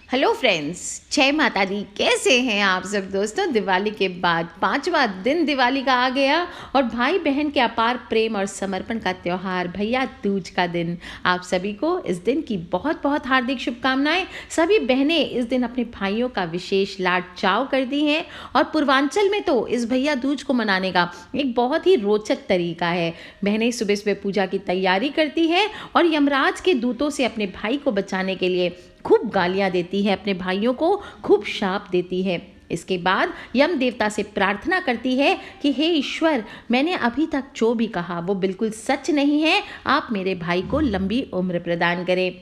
Hello friends, जय माता दी। कैसे हैं आप सब दोस्तों। दिवाली के बाद पांचवा दिन दिवाली का आ गया और भाई बहन के अपार प्रेम और समर्पण का त्यौहार भैया दूज का दिन। आप सभी को इस दिन की बहुत बहुत हार्दिक शुभकामनाएं। सभी बहनें इस दिन अपने भाइयों का विशेष लाड चाव करती हैं और पूर्वांचल में तो इस भैया दूज को मनाने का एक बहुत ही रोचक तरीका है। बहनें सुबह सुबह पूजा की तैयारी करती हैं और यमराज के दूतों से अपने भाई को बचाने के लिए खूब गालियां देती है, अपने भाइयों को खूब शाप देती है। इसके बाद यम देवता से प्रार्थना करती है कि हे ईश्वर, मैंने अभी तक जो भी कहा वो बिल्कुल सच नहीं है, आप मेरे भाई को लंबी उम्र प्रदान करें।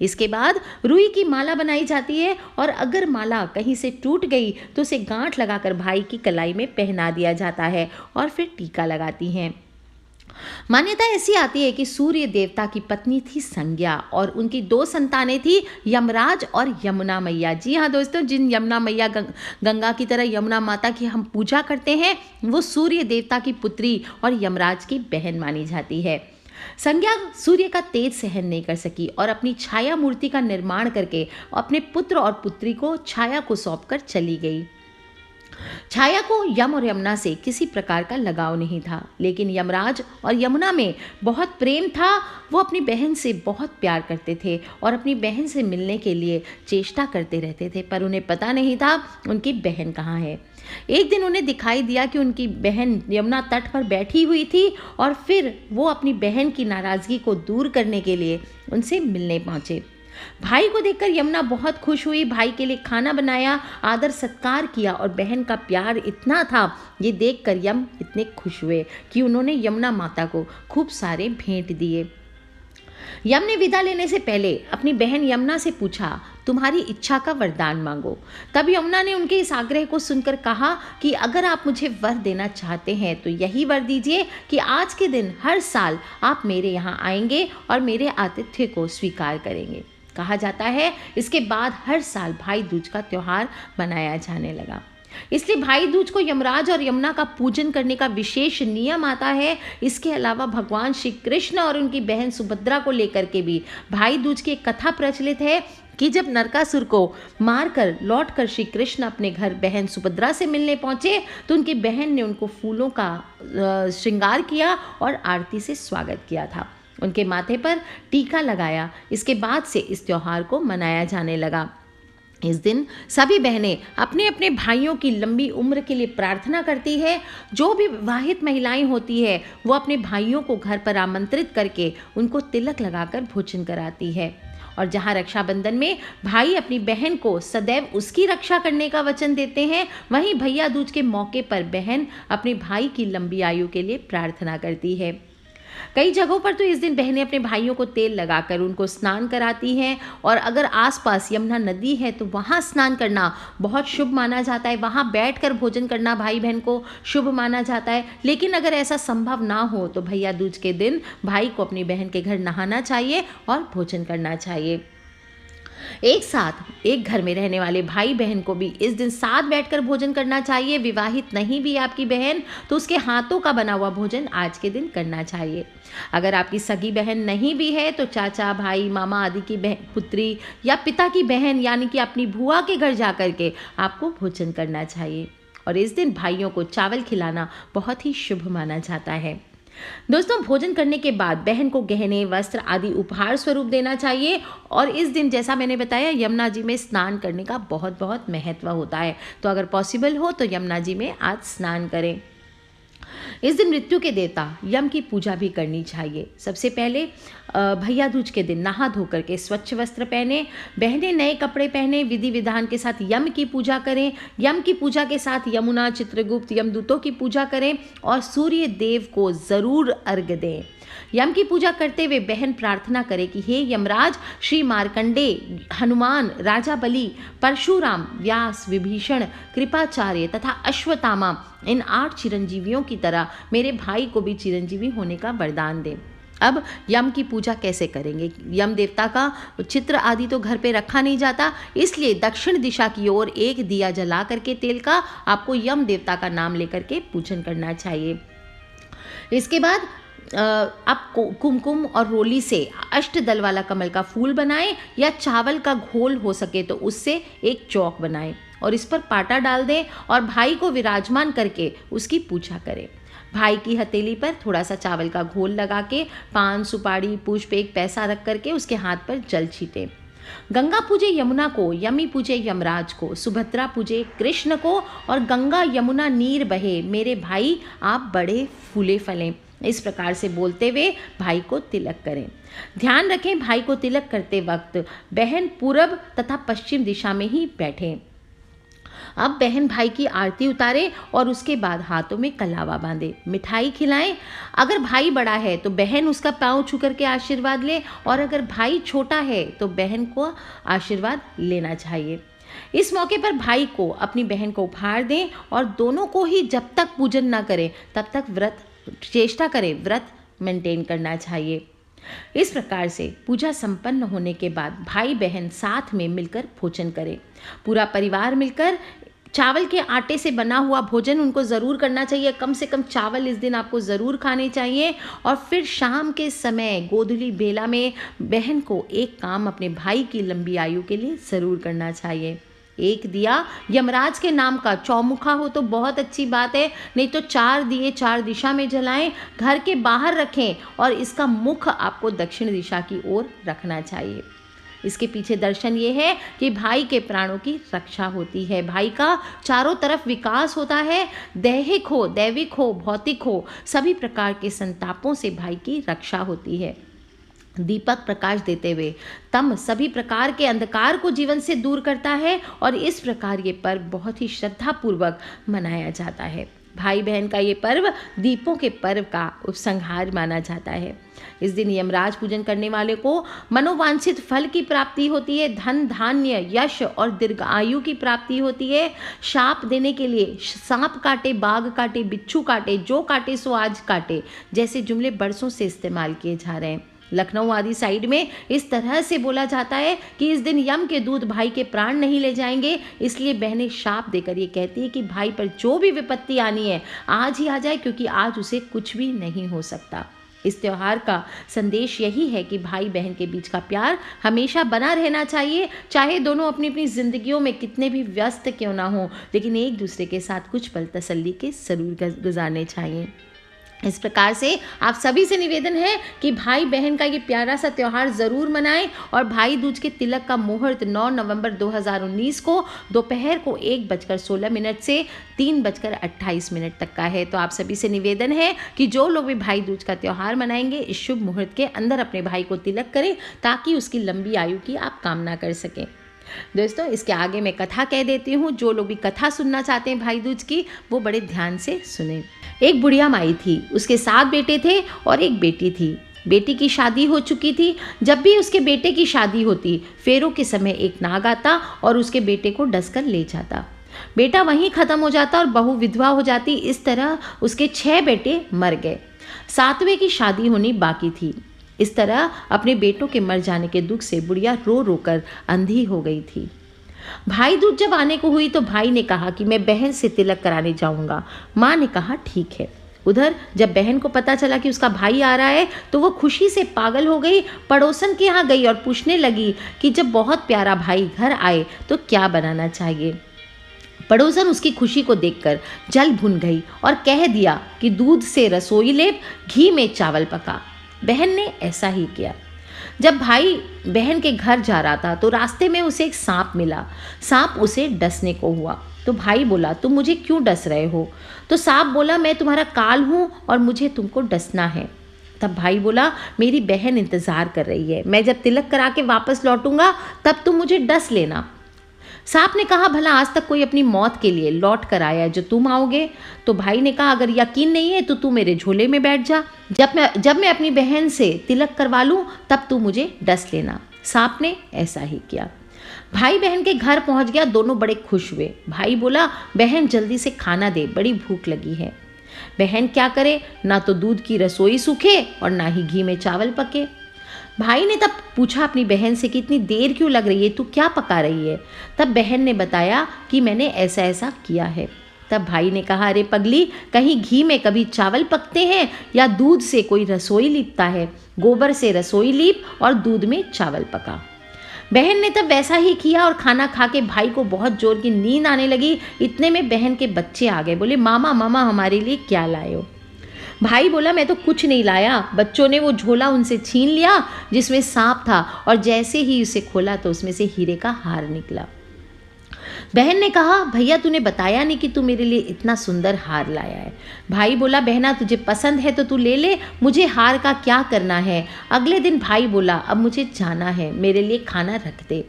इसके बाद रुई की माला बनाई जाती है और अगर माला कहीं से टूट गई तो उसे गांठ लगाकर भाई की कलाई में पहना दिया जाता है और फिर टीका लगाती हैं। मान्यता ऐसी आती है कि सूर्य देवता की पत्नी थी संज्ञा और उनकी दो संतानें थी, यमराज और यमुना मैया। जी हाँ दोस्तों, जिन यमुना मैया गंगा की तरह यमुना माता की हम पूजा करते हैं, वो सूर्य देवता की पुत्री और यमराज की बहन मानी जाती है। संज्ञा सूर्य का तेज सहन नहीं कर सकी और अपनी छाया मूर्ति का निर्माण करके अपने पुत्र और पुत्री को छाया को सौंपकर चली गई। छाया को यम और यमुना से किसी प्रकार का लगाव नहीं था, लेकिन यमराज और यमुना में बहुत प्रेम था। वो अपनी बहन से बहुत प्यार करते थे और अपनी बहन से मिलने के लिए चेष्टा करते रहते थे, पर उन्हें पता नहीं था उनकी बहन कहाँ है। एक दिन उन्हें दिखाई दिया कि उनकी बहन यमुना तट पर बैठी हुई थी और फिर वो अपनी बहन की नाराजगी को दूर करने के लिए उनसे मिलने पहुंचे। भाई को देखकर यमुना बहुत खुश हुई, भाई के लिए खाना बनाया, आदर सत्कार किया और बहन का प्यार इतना था, ये देखकर यम इतने खुश हुए कि उन्होंने यमुना माता को खूब सारे भेंट दिए। यम ने विदा लेने से पहले अपनी बहन यमुना से पूछा, तुम्हारी इच्छा का वरदान मांगो। तब यमुना ने उनके इस आग्रह को सुनकर कहा कि अगर आप मुझे वर देना चाहते हैं तो यही वर दीजिए कि आज के दिन हर साल आप मेरे यहाँ आएंगे और मेरे आतिथ्य को स्वीकार करेंगे। कहा जाता है इसके बाद हर साल भाई दूज का त्योहार मनाया जाने लगा। इसलिए भाई दूज को यमराज और यमुना का पूजन करने का विशेष नियम आता है। इसके अलावा भगवान श्री कृष्ण और उनकी बहन सुभद्रा को लेकर के भी भाई दूज की एक कथा प्रचलित है कि जब नरकासुर को मारकर लौटकर श्री कृष्ण अपने घर बहन सुभद्रा से मिलने पहुंचे तो उनकी बहन ने उनको फूलों का श्रृंगार किया और आरती से स्वागत किया था, उनके माथे पर टीका लगाया। इसके बाद से इस त्योहार को मनाया जाने लगा। इस दिन सभी बहनें अपने अपने भाइयों की लंबी उम्र के लिए प्रार्थना करती है। जो भी विवाहित महिलाएं होती है वो अपने भाइयों को घर पर आमंत्रित करके उनको तिलक लगाकर भोजन कराती है। और जहाँ रक्षाबंधन में भाई अपनी बहन को सदैव उसकी रक्षा करने का वचन देते हैं, वहीं भैया दूज के मौके पर बहन अपने भाई की लंबी आयु के लिए प्रार्थना करती है। कई जगहों पर तो इस दिन बहनें अपने भाइयों को तेल लगाकर उनको स्नान कराती हैं और अगर आसपास यमुना नदी है तो वहाँ स्नान करना बहुत शुभ माना जाता है। वहाँ बैठकर भोजन करना भाई बहन को शुभ माना जाता है। लेकिन अगर ऐसा संभव ना हो तो भैया दूज के दिन भाई को अपनी बहन के घर नहाना चाहिए और भोजन करना चाहिए। एक साथ एक घर में रहने वाले भाई बहन को भी इस दिन साथ बैठकर भोजन करना चाहिए। विवाहित नहीं भी आपकी बहन तो उसके हाथों का बना हुआ भोजन आज के दिन करना चाहिए। अगर आपकी सगी बहन नहीं भी है तो चाचा, भाई, मामा आदि की पुत्री या पिता की बहन यानी कि अपनी बुआ के घर जा कर के आपको भोजन करना चाहिए। और इस दिन भाइयों को चावल खिलाना बहुत ही शुभ माना जाता है। दोस्तों, भोजन करने के बाद बहन को गहने, वस्त्र आदि उपहार स्वरूप देना चाहिए। और इस दिन जैसा मैंने बताया यमुना जी में स्नान करने का बहुत बहुत महत्व होता है, तो अगर पॉसिबल हो तो यमुना जी में आज स्नान करें। इस दिन मृत्यु के देवता यम की पूजा भी करनी चाहिए। सबसे पहले भैया दूज के दिन नहा धोकर के स्वच्छ वस्त्र पहने, बहनें नए कपड़े पहने, विधि विधान के साथ यम की पूजा करें। यम की पूजा के साथ यमुना, चित्रगुप्त, यमदूतों की पूजा करें और सूर्य देव को जरूर अर्घ्य दें। यम की पूजा करते हुए बहन प्रार्थना करे कि हे यमराज, श्री मार्कंडे, हनुमान, राजा बलि, परशुराम, व्यास, विभीषण, कृपाचार्य तथा अश्वत्थामा इन 8 चिरंजीवियों की तरह मेरे भाई को भी चिरंजीवी होने का वरदान दे। अब यम की पूजा कैसे करेंगे? यम देवता का चित्र आदि तो घर पे रखा नहीं जाता, इसलिए दक्षिण दिशा की ओर एक दिया जला करके तेल का आपको यम देवता का नाम लेकर के पूजन करना चाहिए। इसके बाद आप कुमकुम और रोली से अष्टदल वाला कमल का फूल बनाएं या चावल का घोल हो सके तो उससे एक चौक बनाएं और इस पर पाटा डाल दें और भाई को विराजमान करके उसकी पूजा करें। भाई की हथेली पर थोड़ा सा चावल का घोल लगा के पान, सुपारी, पुष्प, एक पैसा रख करके उसके हाथ पर जल छीटें। गंगा पूजे यमुना को, यमी पूजे यमराज को, सुभद्रा पूजे कृष्ण को और गंगा यमुना नीर बहे मेरे भाई आप बड़े फूले फलें, इस प्रकार से बोलते हुए भाई को तिलक करें। ध्यान रखें, भाई को तिलक करते वक्त बहन पूरब तथा पश्चिम दिशा में ही बैठें। अब बहन भाई की आरती उतारे और उसके बाद हाथों में कलावा बांधे, मिठाई खिलाएं। अगर भाई बड़ा है तो बहन उसका पाँव छू करके आशीर्वाद ले और अगर भाई छोटा है तो बहन को आशीर्वाद लेना चाहिए। इस मौके पर भाई को अपनी बहन को उपहार दें और दोनों को ही जब तक पूजन ना करें तब तक चेष्टा करें व्रत मेंटेन करना चाहिए। इस प्रकार से पूजा संपन्न होने के बाद भाई बहन साथ में मिलकर भोजन करें। पूरा परिवार मिलकर चावल के आटे से बना हुआ भोजन उनको ज़रूर करना चाहिए। कम से कम चावल इस दिन आपको ज़रूर खाने चाहिए। और फिर शाम के समय गोधूली बेला में बहन को एक काम अपने भाई की लंबी आयु के लिए ज़रूर करना चाहिए। एक दिया यमराज के नाम का चौमुखा हो तो बहुत अच्छी बात है, नहीं तो 4 दिए 4 दिशा में जलाएं, घर के बाहर रखें और इसका मुख आपको दक्षिण दिशा की ओर रखना चाहिए। इसके पीछे दर्शन ये है कि भाई के प्राणों की रक्षा होती है, भाई का चारों तरफ विकास होता है। दैहिक हो, दैविक हो, भौतिक हो, सभी प्रकार के संतापों से भाई की रक्षा होती है। दीपक प्रकाश देते हुए तम सभी प्रकार के अंधकार को जीवन से दूर करता है और इस प्रकार ये पर्व बहुत ही श्रद्धापूर्वक मनाया जाता है। भाई बहन का ये पर्व दीपों के पर्व का उपसंहार माना जाता है। इस दिन यमराज पूजन करने वाले को मनोवांछित फल की प्राप्ति होती है, धन धान्य यश और दीर्घायु की प्राप्ति होती है। शाप देने के लिए सांप काटे, बाघ काटे, बिच्छू काटे, जो काटे सो आज काटे जैसे जुमले बरसों से इस्तेमाल किए जा रहे हैं। लखनऊ आदि साइड में इस तरह से बोला जाता है कि इस दिन यम के दूत भाई के प्राण नहीं ले जाएंगे, इसलिए बहनें शाप देकर ये कहती है कि भाई पर जो भी विपत्ति आनी है आज ही आ जाए, क्योंकि आज उसे कुछ भी नहीं हो सकता। इस त्यौहार का संदेश यही है कि भाई बहन के बीच का प्यार हमेशा बना रहना चाहिए, चाहे दोनों अपनी अपनी जिंदगियों में कितने भी व्यस्त क्यों ना हो, लेकिन एक दूसरे के साथ कुछ पल तसल्ली के जरूर गुजारने चाहिए। इस प्रकार से आप सभी से निवेदन है कि भाई बहन का ये प्यारा सा त्यौहार ज़रूर मनाएं और भाई दूज के तिलक का मुहूर्त 9 नवंबर 2019 को दोपहर को 1:16 से 3:28 तक का है। तो आप सभी से निवेदन है कि जो लोग भी भाई दूज का त्यौहार मनाएंगे इस शुभ मुहूर्त के अंदर अपने भाई को तिलक करें ताकि उसकी लंबी आयु की आप कामना कर सकें। दोस्तों, इसके आगे मैं कथा कह देती हूँ। जो लोग भी कथा सुनना चाहते हैं भाई दूज की वो बड़े ध्यान से सुने। एक बुढ़िया माई थी, उसके 7 बेटे थे और एक बेटी थी। बेटी की शादी हो चुकी थी। जब भी उसके बेटे की शादी होती फेरों के समय एक नाग आता और उसके बेटे को डसकर ले जाता। बेटा वहीं ख़त्म हो जाता और बहू विधवा हो जाती। इस तरह उसके 6 बेटे मर गए। 7वें की शादी होनी बाकी थी। इस तरह अपने बेटों के मर जाने के दुख से बुढ़िया रो रो कर अंधी हो गई थी। भाई दूज जब आने को हुई तो भाई ने कहा कि मैं बहन से तिलक कराने जाऊंगा। माँ ने कहा ठीक है। उधर जब बहन को पता चला कि उसका भाई आ रहा है तो वो खुशी से पागल हो गई। पड़ोसन के यहाँ गई और पूछने लगी कि जब बहुत प्यारा भाई घर आए तो क्या बनाना चाहिए। पड़ोसन उसकी खुशी को देखकर जल भुन गई और कह दिया कि दूध से रसोई लेप, घी में चावल पका। बहन ने ऐसा ही किया। जब भाई बहन के घर जा रहा था तो रास्ते में उसे एक सांप मिला। सांप उसे डसने को हुआ तो भाई बोला तुम मुझे क्यों डस रहे हो। तो सांप बोला मैं तुम्हारा काल हूँ और मुझे तुमको डसना है। तब भाई बोला मेरी बहन इंतज़ार कर रही है, मैं जब तिलक करा के वापस लौटूंगा तब तुम मुझे डस लेना। सांप ने कहा भला आज तक कोई अपनी मौत के लिए लौट कर आया जो तुम आओगे। तो भाई ने कहा अगर यकीन नहीं है तो तू मेरे झोले में बैठ जा, जब मैं अपनी बहन से तिलक करवा लूँ तब तू मुझे डस लेना। सांप ने ऐसा ही किया। भाई बहन के घर पहुंच गया। दोनों बड़े खुश हुए। भाई बोला बहन जल्दी से खाना दे, बड़ी भूख लगी है। बहन क्या करे, ना तो दूध की रसोई सूखे और ना ही घी में चावल पके। भाई ने तब पूछा अपनी बहन से कि इतनी देर क्यों लग रही है, तू क्या पका रही है। तब बहन ने बताया कि मैंने ऐसा ऐसा किया है। तब भाई ने कहा, अरे पगली, कहीं घी में कभी चावल पकते हैं या दूध से कोई रसोई लीपता है? गोबर से रसोई लीप और दूध में चावल पका। बहन ने तब वैसा ही किया और खाना खा के भाई को बहुत जोर की नींद आने लगी। इतने में बहन के बच्चे आ गए। बोले, मामा मामा हमारे लिए क्या लाए हो? भाई बोला, मैं तो कुछ नहीं लाया। बच्चों ने वो झोला उनसे छीन लिया जिसमें सांप था, और जैसे ही उसे खोला तो उसमें से हीरे का हार निकला। बहन ने कहा, भैया तूने बताया नहीं कि तू मेरे लिए इतना सुंदर हार लाया है। भाई बोला, बहना तुझे पसंद है तो तू ले ले, मुझे हार का क्या करना है। अगले दिन भाई बोला, अब मुझे जाना है, मेरे लिए खाना रख दे।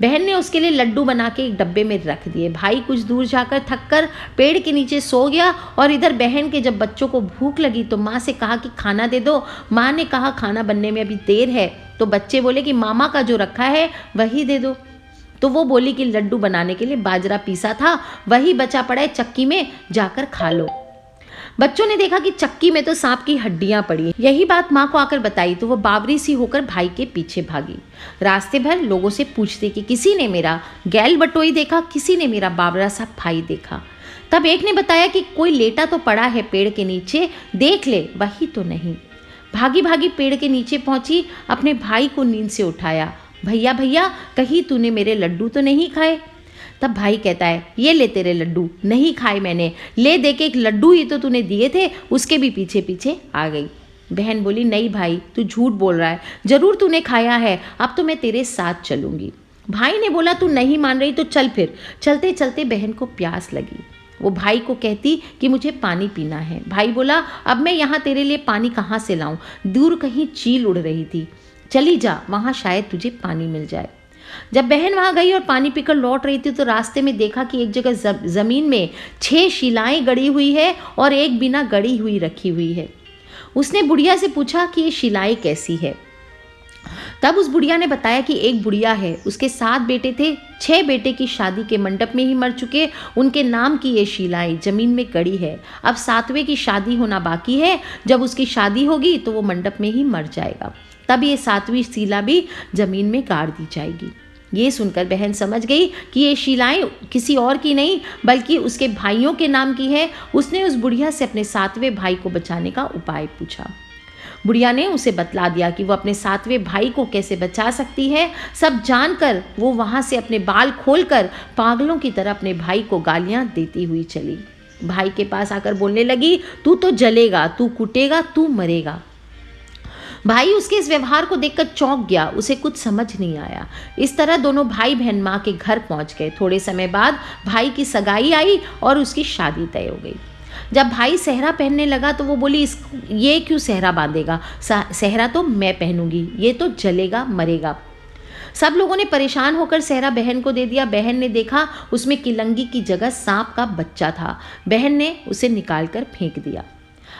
बहन ने उसके लिए लड्डू बना के एक डब्बे में रख दिए। भाई कुछ दूर जाकर थककर पेड़ के नीचे सो गया, और इधर बहन के जब बच्चों को भूख लगी तो माँ से कहा कि खाना दे दो। माँ ने कहा, खाना बनने में अभी देर है। तो बच्चे बोले कि मामा का जो रखा है वही दे दो। तो वो बोली कि लड्डू बनाने के लिए बाजरा पीसा था, वही बचा पड़ा है, चक्की में जाकर खा लो। बच्चों ने देखा कि चक्की में तो सांप की हड्डियां पड़ी। यही बात माँ को आकर बताई तो वो बावरी सी होकर भाई के पीछे भागी। रास्ते भर लोगों से पूछते कि किसी ने मेरा गैल बटोई देखा, किसी ने मेरा बावरा सा भाई देखा। तब एक ने बताया कि कोई लेटा तो पड़ा है पेड़ के नीचे, देख ले, वही तो नहीं। भागी भागी पेड़ के नीचे पहुंची, अपने भाई को नींद से उठाया। भैया भैया, कहीं तूने मेरे लड्डू तो नहीं खाए? तब भाई कहता है, ये ले तेरे लड्डू, नहीं खाए मैंने, ले दे के एक लड्डू ही तो तूने दिए थे, उसके भी पीछे पीछे आ गई। बहन बोली, नहीं भाई, तू झूठ बोल रहा है, जरूर तूने खाया है, अब तो मैं तेरे साथ चलूंगी। भाई ने बोला, तू नहीं मान रही तो चल फिर। चलते चलते बहन को प्यास लगी। वो भाई को कहती कि मुझे पानी पीना है। भाई बोला, अब मैं यहाँ तेरे लिए पानी कहाँ से लाऊं? दूर कहीं चील उड़ रही थी, चली जा, वहाँ शायद तुझे पानी मिल जाए। जब बहन वहाँ गई और पानी पीकर लौट रही थी तो रास्ते में देखा कि एक जगह ज़मीन में 6 शिलाएं गड़ी हुई है और एक बिना गड़ी हुई रखी हुई है। उसने बुढ़िया से पूछा कि ये शिलाएं कैसी है। तब उस बुढ़िया ने बताया कि एक बुढ़िया है, उसके 7 बेटे थे, 6 बेटे की शादी के मंडप में ही मर चुके, उनके नाम की ये शिलाएं जमीन में गड़ी है। अब 7वें की शादी होना बाकी है, जब उसकी शादी होगी तो वो मंडप में ही मर जाएगा, तब ये 7वीं शिला भी जमीन में गाड़ दी जाएगी। ये सुनकर बहन समझ गई कि ये शिलाएं किसी और की नहीं बल्कि उसके भाइयों के नाम की है। उसने उस बुढ़िया से अपने 7वें भाई को बचाने का उपाय पूछा। बुढ़िया ने उसे बतला दिया कि वो अपने 7वें भाई को कैसे बचा सकती है। सब जानकर वो वहाँ से अपने बाल खोलकर पागलों की तरह अपने भाई को गालियाँ देती हुई चली। भाई के पास आकर बोलने लगी, तू तो जलेगा, तू कुटेगा, तू मरेगा। भाई उसके इस व्यवहार को देखकर चौंक गया, उसे कुछ समझ नहीं आया। इस तरह दोनों भाई बहन माँ के घर पहुँच गए। थोड़े समय बाद भाई की सगाई आई और उसकी शादी तय हो गई। जब भाई सेहरा पहनने लगा तो वो बोली, ये क्यों सेहरा बांधेगा? सेहरा तो मैं पहनूंगी, ये तो जलेगा मरेगा। सब लोगों ने परेशान होकर सेहरा बहन को दे दिया। बहन ने देखा उसमें किलंगी की जगह सांप का बच्चा था। बहन ने उसे निकाल कर फेंक दिया।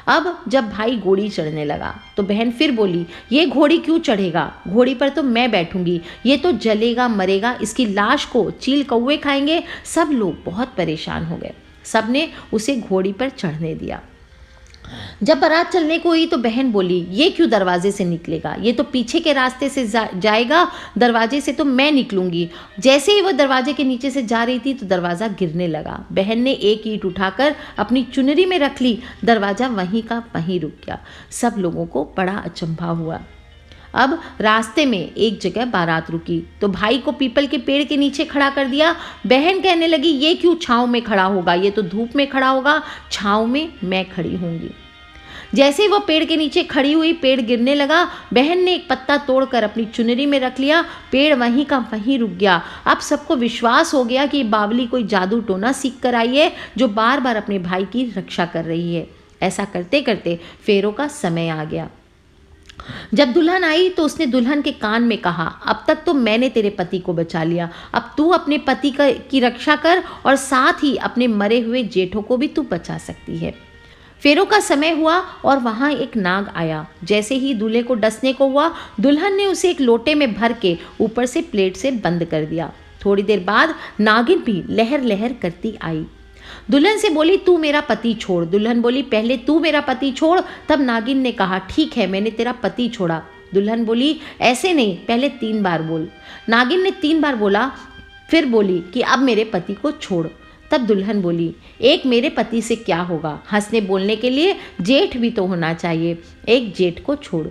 अब जब भाई घोड़ी चढ़ने लगा तो बहन फिर बोली, ये घोड़ी क्यों चढ़ेगा? घोड़ी पर तो मैं बैठूंगी, ये तो जलेगा मरेगा, इसकी लाश को चील कौवे खाएंगे। सब लोग बहुत परेशान हो गए। सब ने उसे घोड़ी पर चढ़ने दिया। जब बारात चलने को हुई तो बहन बोली, ये क्यों दरवाजे से निकलेगा? ये तो पीछे के रास्ते से जाएगा, दरवाजे से तो मैं निकलूंगी। जैसे ही वह दरवाजे के नीचे से जा रही थी तो दरवाज़ा गिरने लगा। बहन ने एक ईंट उठाकर अपनी चुनरी में रख ली, दरवाज़ा वहीं का वहीं रुक गया। सब लोगों को बड़ा अचंभा हुआ। अब रास्ते में एक जगह बारात रुकी तो भाई को पीपल के पेड़ के नीचे खड़ा कर दिया। बहन कहने लगी, ये क्यों छाँव में खड़ा होगा? ये तो धूप में खड़ा होगा, छाँव में मैं खड़ी होंगी। जैसे ही वो पेड़ के नीचे खड़ी हुई, पेड़ गिरने लगा। बहन ने एक पत्ता तोड़कर अपनी चुनरी में रख लिया, पेड़ वहीं का वहीं रुक गया। अब सबको विश्वास हो गया कि ये बावली कोई जादू टोना सीख कर आई है जो बार बार अपने भाई की रक्षा कर रही है। ऐसा करते करते फेरों का समय आ गया। जब दुल्हन आई तो उसने दुल्हन के कान में कहा, अब तक तो मैंने तेरे पति को बचा लिया, अब तू अपने पति की रक्षा कर और साथ ही अपने मरे हुए जेठों को भी तू बचा सकती है। फेरों का समय हुआ और वहाँ एक नाग आया। जैसे ही दूल्हे को डसने को हुआ, दुल्हन ने उसे एक लोटे में भर के ऊपर से प्लेट से बंद कर दिया। थोड़ी देर बाद नागिन भी लहर लहर करती आई। दुल्हन से बोली, तू मेरा पति छोड़। दुल्हन बोली, पहले तू मेरा पति छोड़। तब नागिन ने कहा, ठीक है, मैंने तेरा पति छोड़ा। दुल्हन बोली, ऐसे नहीं, पहले 3 बार बोल। नागिन ने 3 बार बोला, फिर बोली कि अब मेरे पति को छोड़। तब दुल्हन बोली, एक मेरे पति से क्या होगा, हंसने बोलने के लिए जेठ भी तो होना चाहिए, एक जेठ को छोड़।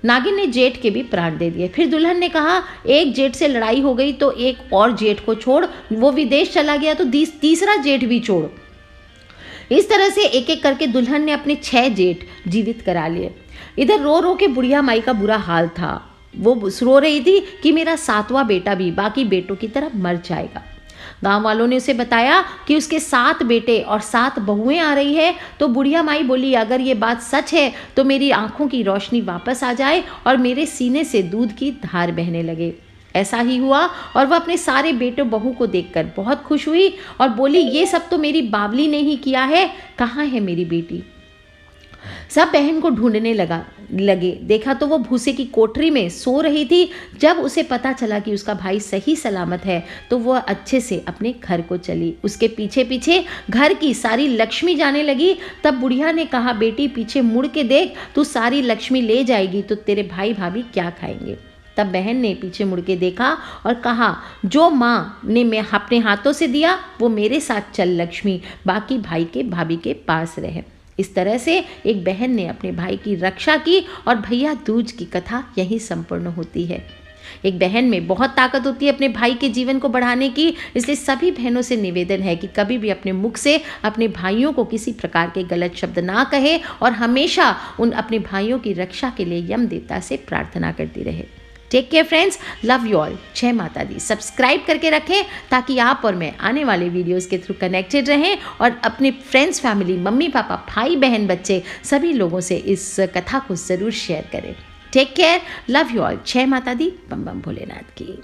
नागिन ने जेठ के भी प्राण दे दिए। फिर दुल्हन ने कहा, एक जेठ से लड़ाई हो गई तो एक और जेठ को छोड़, वो विदेश चला गया तो तीसरा जेठ भी छोड़। इस तरह से एक एक करके दुल्हन ने अपने 6 जेठ जीवित करा लिए। इधर रो रो के बुढ़िया माई का बुरा हाल था। वो रो रही थी कि मेरा 7वां बेटा भी बाकी बेटों की तरह मर जाएगा। गांव वालों ने उसे बताया कि उसके 7 बेटे और 7 बहुएं आ रही है। तो बुढ़िया माई बोली, अगर ये बात सच है तो मेरी आंखों की रोशनी वापस आ जाए और मेरे सीने से दूध की धार बहने लगे। ऐसा ही हुआ और वह अपने सारे बेटों बहू को देखकर बहुत खुश हुई और बोली, ये सब तो मेरी बावली ने ही किया है, कहाँ है मेरी बेटी। सब बहन को ढूंढने लगे। देखा तो वो भूसे की कोठरी में सो रही थी। जब उसे पता चला कि उसका भाई सही सलामत है तो वह अच्छे से अपने घर को चली। उसके पीछे पीछे घर की सारी लक्ष्मी जाने लगी। तब बुढ़िया ने कहा, बेटी पीछे मुड़ के देख, तू सारी लक्ष्मी ले जाएगी तो तेरे भाई भाभी क्या खाएंगे। तब बहन ने पीछे मुड़ के देखा और कहा, जो माँ ने मैं अपने हाथों से दिया वो मेरे साथ चल लक्ष्मी, बाकी भाई के भाभी के पास रहे। इस तरह से एक बहन ने अपने भाई की रक्षा की और भैया दूज की कथा यही संपूर्ण होती है। एक बहन में बहुत ताकत होती है अपने भाई के जीवन को बढ़ाने की। इसलिए सभी बहनों से निवेदन है कि कभी भी अपने मुख से अपने भाइयों को किसी प्रकार के गलत शब्द ना कहे और हमेशा उन अपने भाइयों की रक्षा के लिए यम देवता से प्रार्थना करती रहे। Take care friends, love you all, जय माता दी। सब्सक्राइब करके रखें ताकि आप और मैं आने वाले वीडियोस के थ्रू कनेक्टेड रहें और अपने फ्रेंड्स, फैमिली, मम्मी पापा, भाई बहन, बच्चे सभी लोगों से इस कथा को ज़रूर शेयर करें। Take care, love you all, जय माता दी, बम बम भोलेनाथ की।